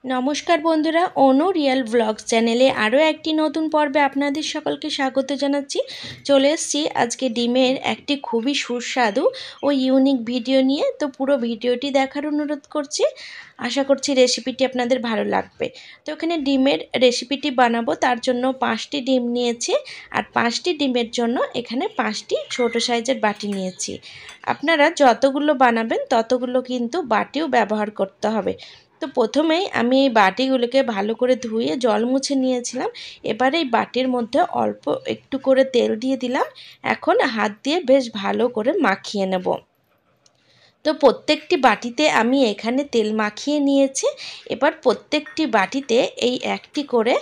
নমস্কার বন্ধুরা, অনু real blogs চ্যানেলে আরও একটি নতুন পর্বে আপনাদের সকলকে স্বাগত জানাচ্ছি। চলে এসেছি আজকে ডিমের একটি খুবই সুস্বাদু ও ইউনিক ভিডিও নিয়ে। তো পুরো ভিডিওটি দেখার অনুরোধ করছি। আশা করছি রেসিপিটি আপনাদের ভালো লাগবে। তো এখানে ডিমের রেসিপিটি বানাবো, তার জন্য 5টি ডিম নিয়েছি। আর 5টি ডিমের জন্য এখানে 5টি ছোট সাইজের বাটি নিয়েছি। আপনারা যতগুলো বানাবেন ততগুলো কিন্তু বাটিও ব্যবহার করতে হবে। তো প্রথমেই আমি এই বাটিগুলোকে ভালো করে ধুয়ে জল মুছে নিয়েছিলাম। এবার এই বাটির মধ্যে অল্প একটু করে তেল দিয়ে দিলাম। এখন হাত দিয়ে বেশ ভালো করে মাখিয়ে নেব। তো প্রত্যেকটি বাটিতে আমি এখানে তেল মাখিয়ে নিয়েছি। এবার প্রত্যেকটি বাটিতে এই একটি করে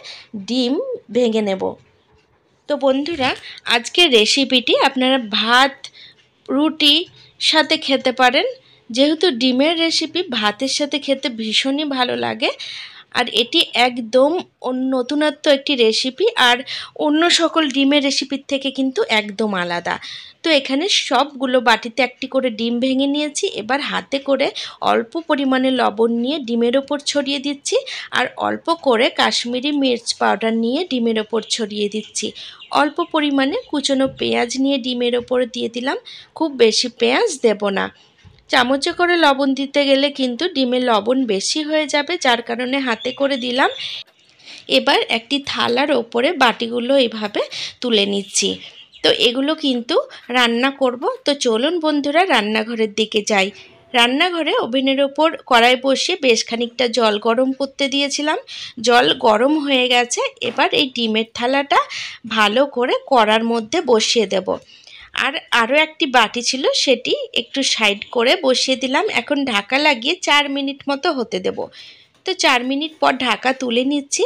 ডিম ভেঙে নেব। তো বন্ধুরা, আজকের রেসিপিটি আপনারা ভাত, রুটি সাথে খেতে পারেন। যেহেতু ডিমের রেসিপি ভাতের সাথে খেতে ভীষণই ভালো লাগে। আর এটি একদম নতুনত্ব একটি রেসিপি, আর অন্য সকল ডিমের রেসিপির থেকে কিন্তু একদম আলাদা। তো এখানে সবগুলো বাটিতে একটি করে ডিম ভেঙে নিয়েছি। এবার হাতে করে অল্প পরিমাণে লবণ নিয়ে ডিমের ওপর ছড়িয়ে দিচ্ছি, আর অল্প করে কাশ্মীরি মির্চ পাউডার নিয়ে ডিমের ওপর ছড়িয়ে দিচ্ছি। অল্প পরিমাণে কুচনো পেঁয়াজ নিয়ে ডিমের ওপর দিয়ে দিলাম। খুব বেশি পেঁয়াজ দেব না। চামচে করে লবণ দিতে গেলে কিন্তু ডিমে লবণ বেশি হয়ে যাবে, যার কারণে হাতে করে দিলাম। এবার একটি থালার ওপরে বাটিগুলো এভাবে তুলে নিচ্ছি। তো এগুলো কিন্তু রান্না করব। তো চলুন বন্ধুরা, রান্নাঘরের দিকে যাই। রান্নাঘরে ওভেনের ওপর কড়াই বসিয়ে বেশ খানিকটা জল গরম করতে দিয়েছিলাম। জল গরম হয়ে গেছে। এবার এই ডিমের থালাটা ভালো করে কড়ার মধ্যে বসিয়ে দেব। আর আরও একটি বাটি ছিল, সেটি একটু সাইড করে বসিয়ে দিলাম। এখন ঢাকা লাগিয়ে 4 মিনিট মতো হতে দেব। তো 4 মিনিট পর ঢাকা তুলে নিচ্ছি।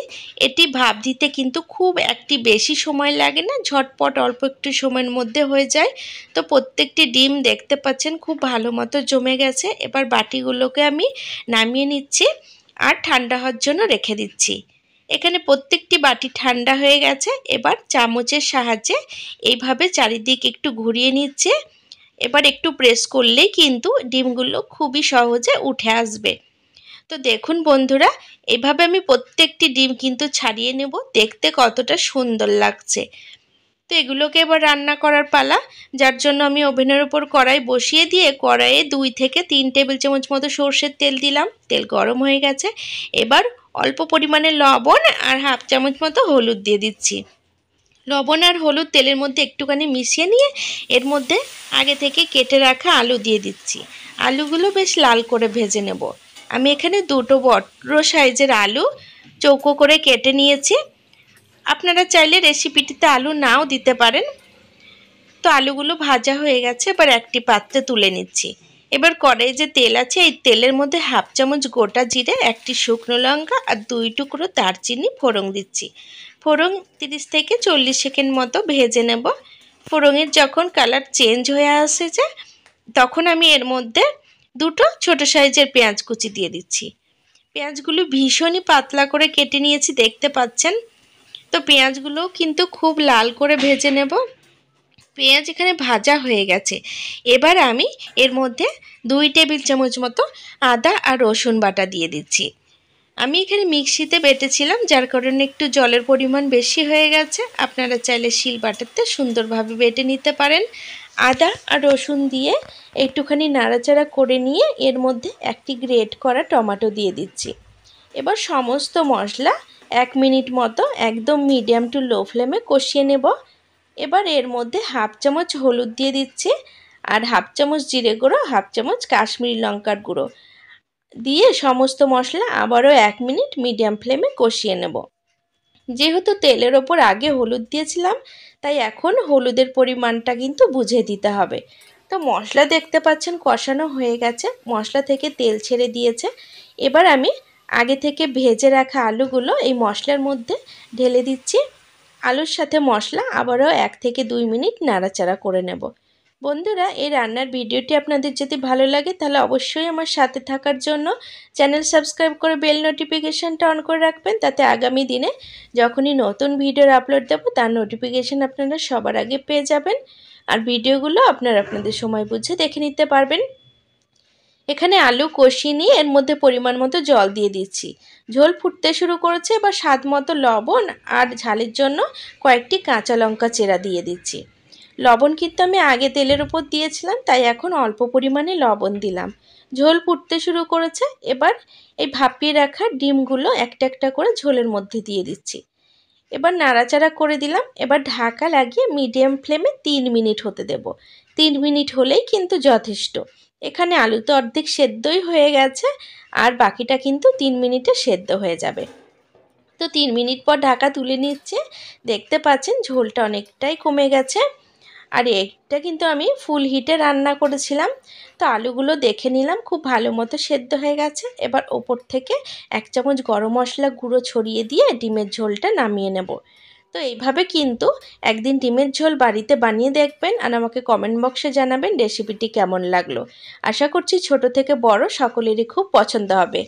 এটি ভাপ দিতে কিন্তু খুব একটি বেশি সময় লাগে না, ঝটপট অল্প একটু সময়ের মধ্যে হয়ে যায়। তো প্রত্যেকটি ডিম দেখতে পাচ্ছেন খুব ভালো মতো জমে গেছে। এবার বাটিগুলোকে আমি নামিয়ে নিচ্ছি আর ঠান্ডা হওয়ার জন্য রেখে দিচ্ছি। এখানে প্রত্যেকটি বাটি ঠান্ডা হয়ে গেছে। এবার চামচের সাহায্যে এইভাবে চারিদিক একটু ঘুরিয়ে নিচ্ছে। এবার একটু প্রেস করলেই কিন্তু ডিমগুলো খুবই সহজে উঠে আসবে। তো দেখুন বন্ধুরা, এইভাবে আমি প্রত্যেকটি ডিম কিন্তু ছাড়িয়ে নেব। দেখতে কতটা সুন্দর লাগছে। তো এগুলোকে এবার রান্না করার পালা, যার জন্য আমি ওভেনের ওপর কড়াই বসিয়ে দিয়ে কড়াইয়ে 2 থেকে 3 টেবিল চামচ মতো সর্ষের তেল দিলাম। তেল গরম হয়ে গেছে। এবার অল্প পরিমাণে লবণ আর হাফ চামচ মতো হলুদ দিয়ে দিচ্ছি। লবণ আর হলুদ তেলের মধ্যে একটুখানি মিশিয়ে নিয়ে এর মধ্যে আগে থেকে কেটে রাখা আলু দিয়ে দিচ্ছি। আলুগুলো বেশ লাল করে ভেজে নেব। আমি এখানে 2টো বড় সাইজের আলু চৌকো করে কেটে নিয়েছি। আপনারা চাইলে রেসিপিটিতে আলু নাও দিতে পারেন। তো আলুগুলো ভাজা হয়ে গেছে। এবার একটি পাত্রে তুলে নিচ্ছি। এবার কড়াইয়ে যে তেল আছে, এই তেলের মধ্যে হাফ চামচ গোটা জিরে, একটি শুকনো লঙ্কা আর 2 টুকরো দারচিনি ফোড়ন দিচ্ছি। ফোড়ন 30 থেকে 40 সেকেন্ড মতো ভেজে নেব। ফোড়নের যখন কালার চেঞ্জ হয়ে আসছে, তখন আমি এর মধ্যে 2টো ছোট সাইজের পেঁয়াজ কুচি দিয়ে দিচ্ছি। পেঁয়াজগুলো ভীষণই পাতলা করে কেটে নিয়েছি, দেখতে পাচ্ছেন। তো পেঁয়াজগুলো কিন্তু খুব লাল করে ভেজে নেব। পেঁয়াজ এখানে ভাজা হয়ে গেছে। এবার আমি এর মধ্যে 2 টেবিল চামচ মতো আদা আর রসুন বাটা দিয়ে দিচ্ছি। আমি এখানে মিক্সিতে বেটেছিলাম, যার কারণে একটু জলের পরিমাণ বেশি হয়ে গেছে। আপনারা চাইলে শিল বাটাতে সুন্দরভাবে বেটে নিতে পারেন। আদা আর রসুন দিয়ে একটুখানি নাড়াচাড়া করে নিয়ে এর মধ্যে একটি গ্রেট করা টমেটো দিয়ে দিচ্ছি। এবার সমস্ত মশলা 1 মিনিট মতো একদম মিডিয়াম টু লো ফ্লেমে কষিয়ে নেব। এবার এর মধ্যে হাফ চামচ হলুদ দিয়ে দিচ্ছি, আর হাফ চামচ জিরে গুঁড়ো, হাফ চামচ কাশ্মীরি লঙ্কার গুঁড়ো দিয়ে সমস্ত মশলা আবারও 1 মিনিট মিডিয়াম ফ্লেমে কষিয়ে নেব। যেহেতু তেলের ওপর আগে হলুদ দিয়েছিলাম, তাই এখন হলুদের পরিমাণটা কিন্তু বুঝে দিতে হবে। তো মশলা দেখতে পাচ্ছেন কষানো হয়ে গেছে, মশলা থেকে তেল ছেড়ে দিয়েছে। এবার আমি আগে থেকে ভেজে রাখা আলুগুলো এই মশলার মধ্যে ঢেলে দিচ্ছি। আলুর সাথে মশলা আবারও 1 থেকে 2 মিনিট নাড়াচাড়া করে নেব। বন্ধুরা, এই রান্নার ভিডিওটি আপনাদের যদি ভালো লাগে তাহলে অবশ্যই আমার সাথে থাকার জন্য চ্যানেল সাবস্ক্রাইব করে বেল নোটিফিকেশানটা অন করে রাখবেন। তাতে আগামী দিনে যখনই নতুন ভিডিওর আপলোড দেব তার নোটিফিকেশান আপনারা সবার আগে পেয়ে যাবেন। আর ভিডিওগুলো আপনারা আপনাদের সময় বুঝে দেখে নিতে পারবেন। এখানে আলু কষিয়ে নিয়ে এর মধ্যে পরিমাণ মতো জল দিয়ে দিচ্ছি। ঝোল ফুটতে শুরু করেছে, এবার স্বাদ মতো লবণ আর ঝালের জন্য কয়েকটি কাঁচা লঙ্কা চেরা দিয়ে দিচ্ছি। লবণ কিন্তু আমি আগে তেলের উপর দিয়েছিলাম, তাই এখন অল্প পরিমাণে লবণ দিলাম। ঝোল ফুটতে শুরু করেছে, এবার এই ভাপিয়ে রাখা ডিমগুলো একটা একটা করে ঝোলের মধ্যে দিয়ে দিচ্ছি। এবার নাড়াচাড়া করে দিলাম। এবার ঢাকা লাগিয়ে মিডিয়াম ফ্লেমে 3 মিনিট হতে দেব। 3 মিনিট হলেই কিন্তু যথেষ্ট। এখানে আলু তো অর্ধেক সেদ্ধই হয়ে গেছে, আর বাকিটা কিন্তু 3 মিনিটে সেদ্ধ হয়ে যাবে। তো 3 মিনিট পর ঢাকা তুলে নিচ্ছে। দেখতে পাচ্ছেন ঝোলটা অনেকটাই কমে গেছে। আর এটা কিন্তু আমি ফুল হিটে রান্না করেছিলাম। তো আলুগুলো দেখে নিলাম খুব ভালো মতো সেদ্ধ হয়ে গেছে। এবার ওপর থেকে 1 চামচ গরম মশলা গুঁড়ো ছড়িয়ে দিয়ে ডিমের ঝোলটা নামিয়ে নেব। তো এইভাবে কিন্তু একদিন ডিমের ঝোল বাড়িতে বানিয়ে দেখবেন আর আমাকে কমেন্ট বক্সে জানাবেন রেসিপিটি কেমন লাগলো। আশা করছি ছোট থেকে বড় সকলেরই খুব পছন্দ হবে।